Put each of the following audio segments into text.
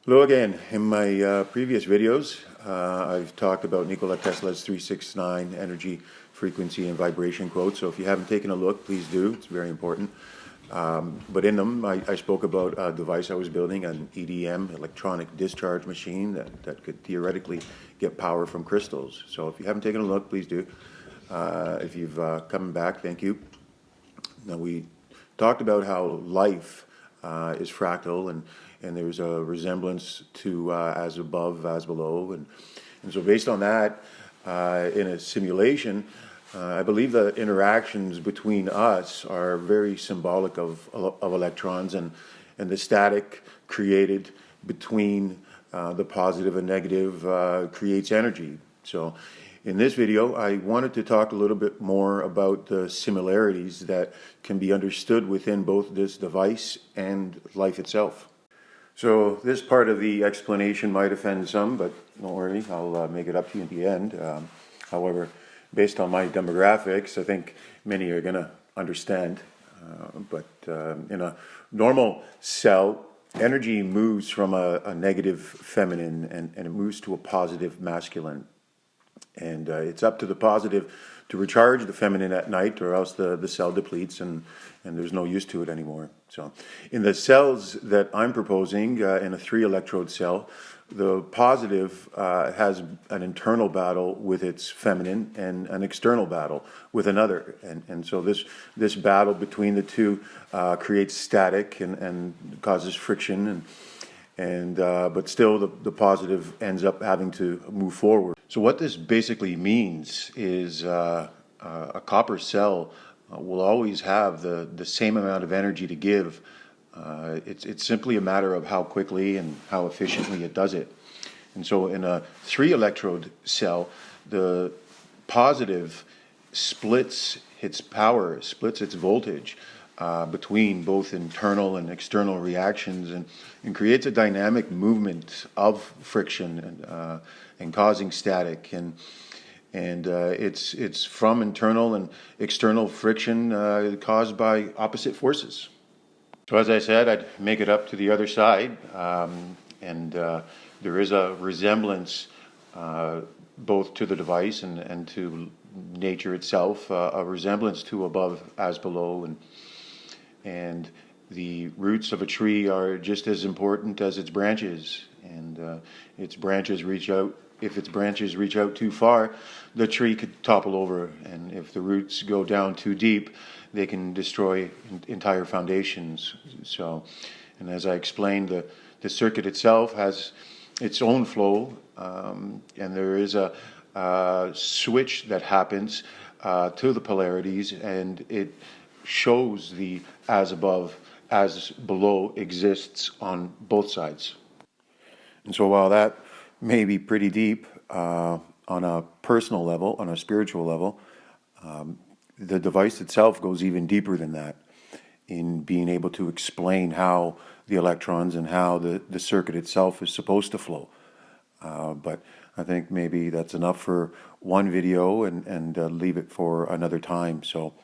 Hello again. In my previous videos, I've talked about Nikola Tesla's 369 energy, frequency, and vibration quotes. So if you haven't taken a look, please do. It's very important. But in them, I spoke about a device I was building, an EDM, electronic discharge machine that could theoretically get power from crystals. So if you haven't taken a look, please do. If you've come back, thank you. Now we talked about how life is fractal, and there's a resemblance to as above, as below, and so based on that, in a simulation, I believe the interactions between us are very symbolic of electrons, and the static created between the positive and negative creates energy. So in this video, I wanted to talk a little bit more about the similarities that can be understood within both this device and life itself. So this part of the explanation might offend some, but don't worry, I'll make it up to you at the end. However, based on my demographics, I think many are going to understand. But in a normal cell, energy moves from a negative feminine and it moves to a positive masculine. And it's up to the positive to recharge the feminine at night, or else the cell depletes and there's no use to it anymore. So in the cells that I'm proposing, in a 3-electrode cell, the positive has an internal battle with its feminine and an external battle with another. And so this battle between the two creates static and causes friction, but still the positive ends up having to move forward. So what this basically means is a copper cell will always have the same amount of energy to give. It's simply a matter of how quickly and how efficiently it does it. And so in a 3-electrode cell, the positive splits its power, splits its voltage between both internal and external reactions, and creates a dynamic movement of friction and causing static. And it's from internal and external friction caused by opposite forces. So as I said, I'd make it up to the other side, and there is a resemblance both to the device and to nature itself, a resemblance to above as below, and the roots of a tree are just as important as its branches, and its branches reach out. If its branches reach out too far, the tree could topple over, and if the roots go down too deep, they can destroy entire foundations. So, and as I explained, the circuit itself has its own flow, and there is a switch that happens to the polarities, and it shows the as above, as below exists on both sides. And so while that may be pretty deep on a personal level, on a spiritual level, the device itself goes even deeper than that in being able to explain how the electrons and how the circuit itself is supposed to flow. But I think maybe that's enough for one video, and leave it for another time. So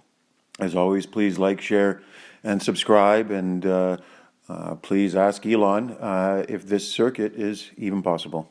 as always, please like, share, and subscribe, and please ask Elon if this circuit is even possible.